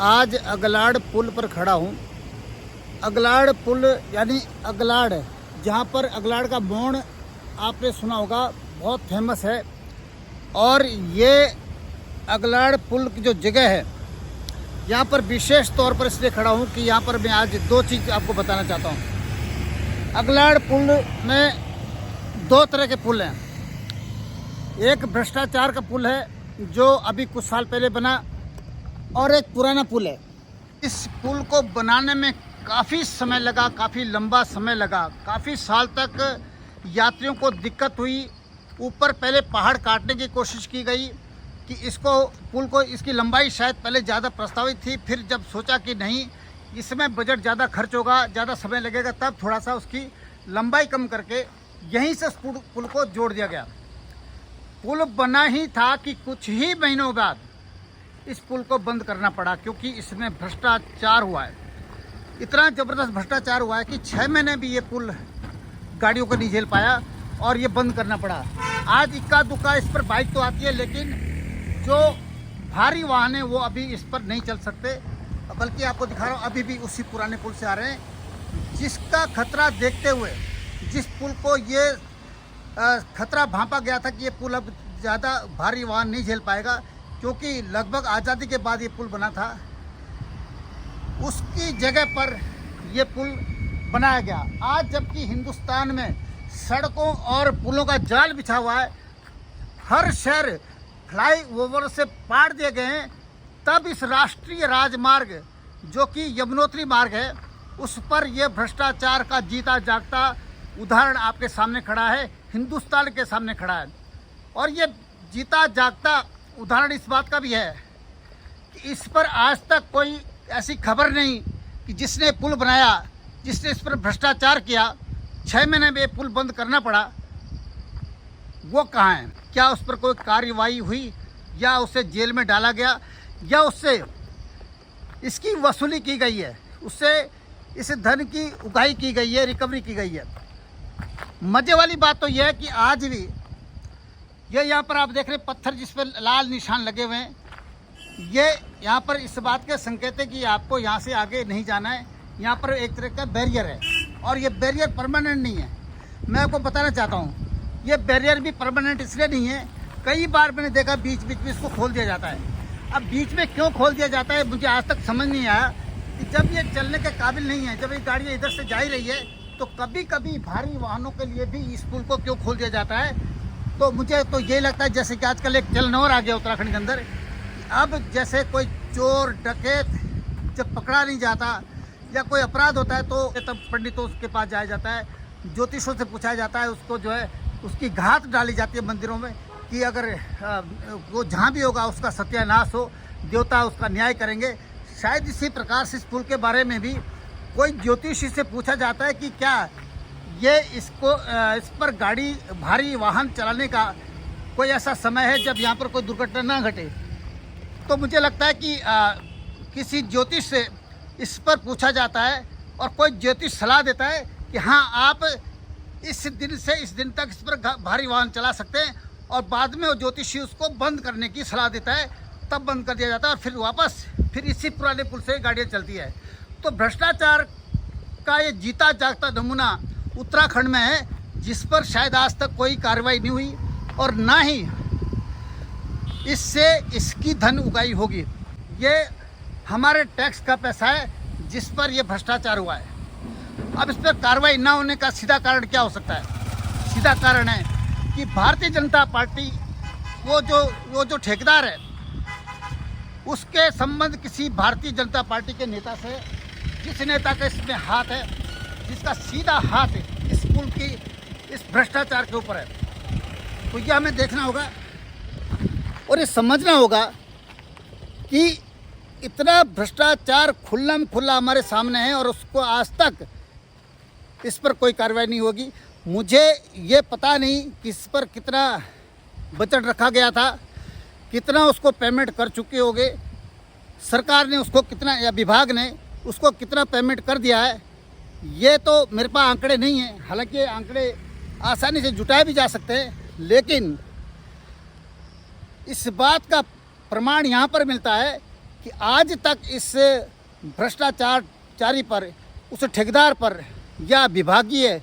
आज अगलाड़ पुल पर खड़ा हूँ। अगलाड़ पुल यानी अगलाड़, जहाँ पर अगलाड़ का मोड़ आपने सुना होगा, बहुत फेमस है। और ये अगलाड़ पुल की जो जगह है, यहाँ पर विशेष तौर पर इसलिए खड़ा हूँ कि यहाँ पर मैं आज दो चीज़ आपको बताना चाहता हूँ। अगलाड़ पुल में दो तरह के पुल हैं। एक भ्रष्टाचार का पुल है जो अभी कुछ साल पहले बना, और एक पुराना पुल है। इस पुल को बनाने में काफ़ी समय लगा, काफ़ी लंबा समय लगा, काफ़ी साल तक यात्रियों को दिक्कत हुई। ऊपर पहले पहाड़ काटने की कोशिश की गई कि इसको पुल को, इसकी लंबाई शायद पहले ज़्यादा प्रस्तावित थी, फिर जब सोचा कि नहीं इसमें बजट ज़्यादा खर्च होगा, ज़्यादा समय लगेगा, तब थोड़ा सा उसकी लंबाई कम करके यहीं से पुल को जोड़ दिया गया। पुल बना ही था कि कुछ ही महीनों बाद इस पुल को बंद करना पड़ा, क्योंकि इसमें भ्रष्टाचार हुआ है। इतना ज़बरदस्त भ्रष्टाचार हुआ है कि 6 महीने भी ये पुल गाड़ियों को नहीं झेल पाया और ये बंद करना पड़ा। आज इक्का दुक्का इस पर बाइक तो आती है, लेकिन जो भारी वाहन है वो अभी इस पर नहीं चल सकते। बल्कि आपको दिखा रहा हूँ, अभी भी उसी पुराने पुल से आ रहे हैं, जिसका खतरा देखते हुए, जिस पुल को ये खतरा भांपा गया था कि ये पुल अब ज़्यादा भारी वाहन नहीं झेल पाएगा, क्योंकि लगभग आज़ादी के बाद ये पुल बना था, उसकी जगह पर ये पुल बनाया गया। आज जबकि हिंदुस्तान में सड़कों और पुलों का जाल बिछा हुआ है, हर शहर फ्लाईओवर से पार दिए गए हैं, तब इस राष्ट्रीय राजमार्ग जो कि यमुनोत्री मार्ग है, उस पर यह भ्रष्टाचार का जीता जागता उदाहरण आपके सामने खड़ा है, हिंदुस्तान के सामने खड़ा है। और ये जीता जागता उदाहरण इस बात का भी है कि इस पर आज तक कोई ऐसी खबर नहीं कि जिसने पुल बनाया, जिसने इस पर भ्रष्टाचार किया, 6 महीने में पुल बंद करना पड़ा, वो कहाँ है? क्या उस पर कोई कार्रवाई हुई, या उसे जेल में डाला गया, या उससे इसकी वसूली की गई है, उससे इस धन की उगाही की गई है, रिकवरी की गई है? मज़े वाली बात तो यह है कि आज भी ये यहाँ पर आप देख रहे पत्थर जिस पर लाल निशान लगे हुए हैं, ये यहाँ पर इस बात के संकेत है कि आपको यहाँ से आगे नहीं जाना है। यहाँ पर एक तरह का बैरियर है, और ये बैरियर परमानेंट नहीं है। मैं आपको बताना चाहता हूँ, ये बैरियर भी परमानेंट इसलिए नहीं है, कई बार मैंने देखा बीच बीच में इसको खोल दिया जाता है। अब बीच में क्यों खोल दिया जाता है मुझे आज तक समझ नहीं आया। कि जब ये चलने के काबिल नहीं है, जब ये गाड़ियाँ इधर से जा ही रही है, तो कभी कभी भारी वाहनों के लिए भी इस पुल को क्यों खोल दिया जाता है? तो मुझे तो ये लगता है जैसे कि आजकल एक चलन और आ गया उत्तराखंड के अंदर। अब जैसे कोई चोर डकैत जब पकड़ा नहीं जाता या कोई अपराध होता है, तो तब पंडितों के पास जाया जाता है, ज्योतिषों से पूछा जाता है, उसको जो है उसकी घात डाली जाती है मंदिरों में कि अगर वो जहाँ भी होगा उसका सत्यानाश हो, देवता उसका न्याय करेंगे। शायद इसी प्रकार से इस पुल के बारे में भी कोई ज्योतिषी से पूछा जाता है कि क्या ये इस पर गाड़ी भारी वाहन चलाने का कोई ऐसा समय है जब यहाँ पर कोई दुर्घटना ना घटे। तो मुझे लगता है कि किसी ज्योतिष से इस पर पूछा जाता है, और कोई ज्योतिष सलाह देता है कि हाँ आप इस दिन से इस दिन तक इस पर भारी वाहन चला सकते हैं, और बाद में वो ज्योतिषी उसको बंद करने की सलाह देता है, तब बंद कर दिया जाता है, और फिर वापस फिर इसी पुराने पुल से गाड़ियाँ चलती है। तो भ्रष्टाचार का ये जीता जागता नमूना उत्तराखंड में है, जिस पर शायद आज तक कोई कार्रवाई नहीं हुई, और ना ही इससे इसकी धन उगाही होगी। ये हमारे टैक्स का पैसा है जिस पर यह भ्रष्टाचार हुआ है। अब इस पर कार्रवाई ना होने का सीधा कारण क्या हो सकता है? सीधा कारण है कि भारतीय जनता पार्टी वो जो ठेकेदार है, उसके संबंध किसी भारतीय जनता पार्टी के नेता से, जिस नेता का इसमें हाथ है, जिसका सीधा हाथ इस पुल की इस भ्रष्टाचार के ऊपर है। तो यह हमें देखना होगा और ये समझना होगा कि इतना भ्रष्टाचार खुल्लम खुल्ला हमारे सामने है, और उसको आज तक इस पर कोई कार्रवाई नहीं होगी। मुझे ये पता नहीं कि इस पर कितना बजट रखा गया था, कितना उसको पेमेंट कर चुके होंगे, सरकार ने उसको कितना, या विभाग ने उसको कितना पेमेंट कर दिया है, ये तो मेरे पास आंकड़े नहीं हैं। हालांकि आंकड़े आसानी से जुटाए भी जा सकते हैं, लेकिन इस बात का प्रमाण यहाँ पर मिलता है कि आज तक इस भ्रष्टाचारी पर, उस ठेकेदार पर या विभागीय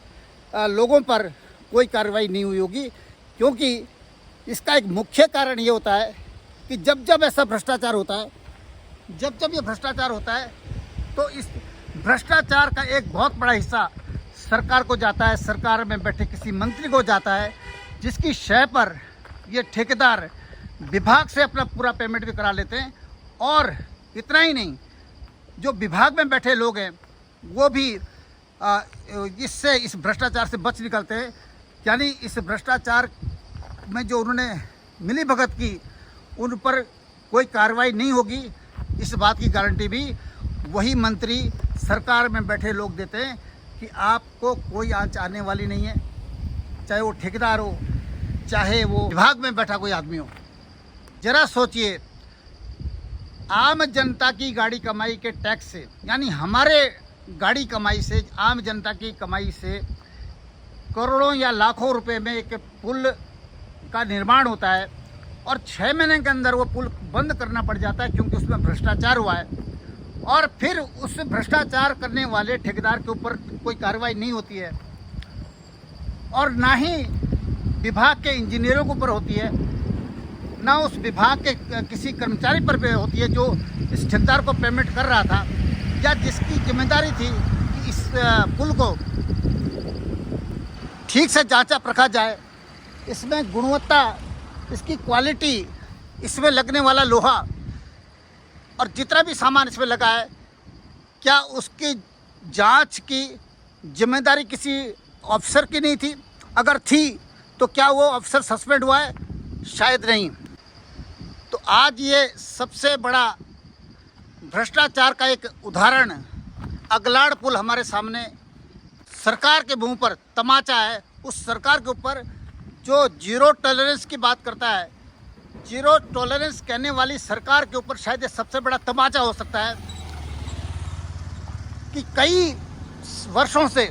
लोगों पर कोई कार्रवाई नहीं हुई होगी, क्योंकि इसका एक मुख्य कारण ये होता है कि जब जब ऐसा भ्रष्टाचार होता है, जब जब ये भ्रष्टाचार होता है, तो इस भ्रष्टाचार का एक बहुत बड़ा हिस्सा सरकार को जाता है, सरकार में बैठे किसी मंत्री को जाता है, जिसकी शय पर ये ठेकेदार विभाग से अपना पूरा पेमेंट भी करा लेते हैं। और इतना ही नहीं, जो विभाग में बैठे लोग हैं वो भी इस भ्रष्टाचार से बच निकलते हैं। यानी इस भ्रष्टाचार में जो उन्होंने मिली भगत की, उन पर कोई कार्रवाई नहीं होगी, इस बात की गारंटी भी वही मंत्री सरकार में बैठे लोग देते हैं कि आपको कोई आंच आने वाली नहीं है, चाहे वो ठेकेदार हो, चाहे वो विभाग में बैठा कोई आदमी हो। जरा सोचिए, आम जनता की गाड़ी कमाई के टैक्स से, यानी हमारे गाड़ी कमाई से, आम जनता की कमाई से करोड़ों या लाखों रुपए में एक पुल का निर्माण होता है और 6 महीने के अंदर वो पुल बंद करना पड़ जाता है क्योंकि उसमें भ्रष्टाचार हुआ है। और फिर उस भ्रष्टाचार करने वाले ठेकेदार के ऊपर कोई कार्रवाई नहीं होती है और ना ही विभाग के इंजीनियरों के ऊपर होती है, ना उस विभाग के किसी कर्मचारी पर होती है जो इस ठेकेदार को पेमेंट कर रहा था या जिसकी जिम्मेदारी थी कि इस पुल को ठीक से जांचा परखा जाए, इसमें गुणवत्ता, इसकी क्वालिटी, इसमें लगने वाला लोहा और जितना भी सामान इसमें लगा है, क्या उसकी जांच की जिम्मेदारी किसी ऑफिसर की नहीं थी? अगर थी तो क्या वो ऑफिसर सस्पेंड हुआ है? शायद नहीं। तो आज ये सबसे बड़ा भ्रष्टाचार का एक उदाहरण अगलाड़ पुल हमारे सामने सरकार के मुंह पर तमाचा है। उस सरकार के ऊपर जो जीरो टॉलरेंस की बात करता है, जीरो टॉलरेंस कहने वाली सरकार के ऊपर शायद ये सबसे बड़ा तमाचा हो सकता है कि कई वर्षों से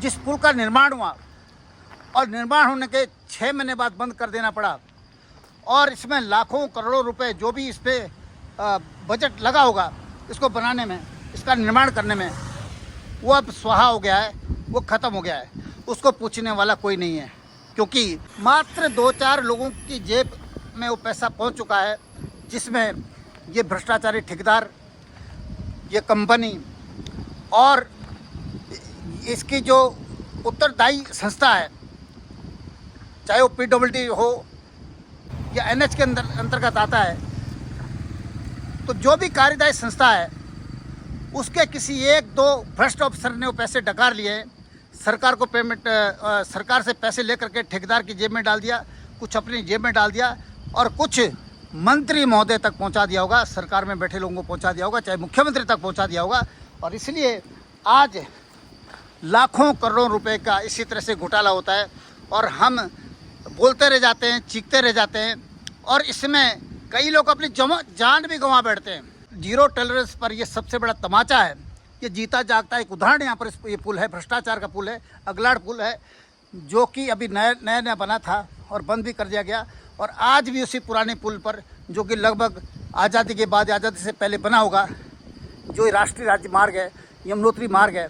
जिस पुल का निर्माण हुआ और निर्माण होने के 6 महीने बाद बंद कर देना पड़ा और इसमें लाखों करोड़ों रुपए जो भी इस पर बजट लगा होगा इसको बनाने में, इसका निर्माण करने में, वो अब स्वाहा हो गया है, वो ख़त्म हो गया है। उसको पूछने वाला कोई नहीं है क्योंकि मात्र 2-4 लोगों की जेब में वो पैसा पहुंच चुका है, जिसमें ये भ्रष्टाचारी ठेकेदार, ये कंपनी और इसकी जो उत्तरदायी संस्था है, चाहे वो PWD हो या NH के अंतर्गत आता है, तो जो भी कार्यदायी संस्था है उसके किसी 1-2 भ्रष्ट अफसर ने वो पैसे डकार लिए, सरकार को पेमेंट, सरकार से पैसे लेकर के ठेकेदार की जेब में डाल दिया, कुछ अपनी जेब में डाल दिया और कुछ मंत्री महोदय तक पहुंचा दिया होगा, सरकार में बैठे लोगों को पहुंचा दिया होगा, चाहे मुख्यमंत्री तक पहुंचा दिया होगा। और इसलिए आज लाखों करोड़ों रुपए का इसी तरह से घोटाला होता है और हम बोलते रह जाते हैं, चीखते रह जाते हैं और इसमें कई लोग अपनी जान भी गंवा बैठते हैं। जीरो टॉलरेंस पर ये सबसे बड़ा तमाचा है। ये जीता जागता एक उदाहरण यहाँ पर ये पुल है, भ्रष्टाचार का पुल है, अगलाड़ पुल है, जो कि अभी नया बना था और बंद भी कर दिया गया। और आज भी उसी पुराने पुल पर, जो कि लगभग आज़ादी के बाद, आज़ादी से पहले बना होगा, जो राष्ट्रीय राजमार्ग है, यमुनोत्री मार्ग है,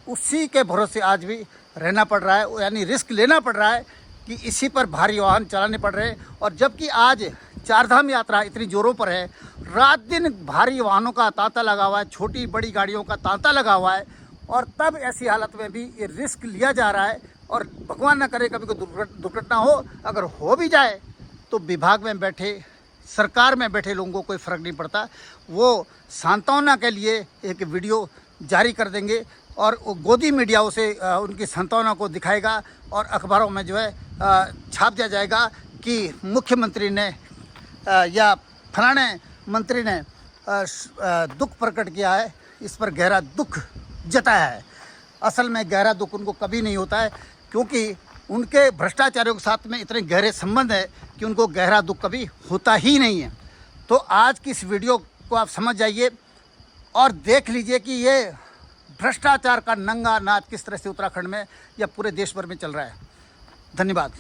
उसी के भरोसे आज भी रहना पड़ रहा है। यानी रिस्क लेना पड़ रहा है कि इसी पर भारी वाहन चलाने पड़ रहे हैं। और जबकि आज चारधाम यात्रा इतनी जोरों पर है, रात दिन भारी वाहनों का तांता लगा हुआ है, छोटी बड़ी गाड़ियों का तांता लगा हुआ है, और तब ऐसी हालत में भी ये रिस्क लिया जा रहा है। और भगवान न करे कभी कोई दुर्घटना हो, अगर हो भी जाए तो विभाग में बैठे, सरकार में बैठे लोगों को कोई फ़र्क नहीं पड़ता। वो सांत्वना के लिए एक वीडियो जारी कर देंगे और वो गोदी मीडियाओं से उनकी सांत्वना को दिखाएगा और अखबारों में जो है छाप दिया जाएगा कि मुख्यमंत्री ने या फलाने मंत्री ने दुख प्रकट किया है, इस पर गहरा दुख जताया है। असल में गहरा दुख उनको कभी नहीं होता है, क्योंकि उनके भ्रष्टाचारियों के साथ में इतने गहरे संबंध है कि उनको गहरा दुख कभी होता ही नहीं है। तो आज की इस वीडियो को आप समझ जाइए और देख लीजिए कि ये भ्रष्टाचार का नंगा नाच किस तरह से उत्तराखंड में या पूरे देश भर में चल रहा है। धन्यवाद।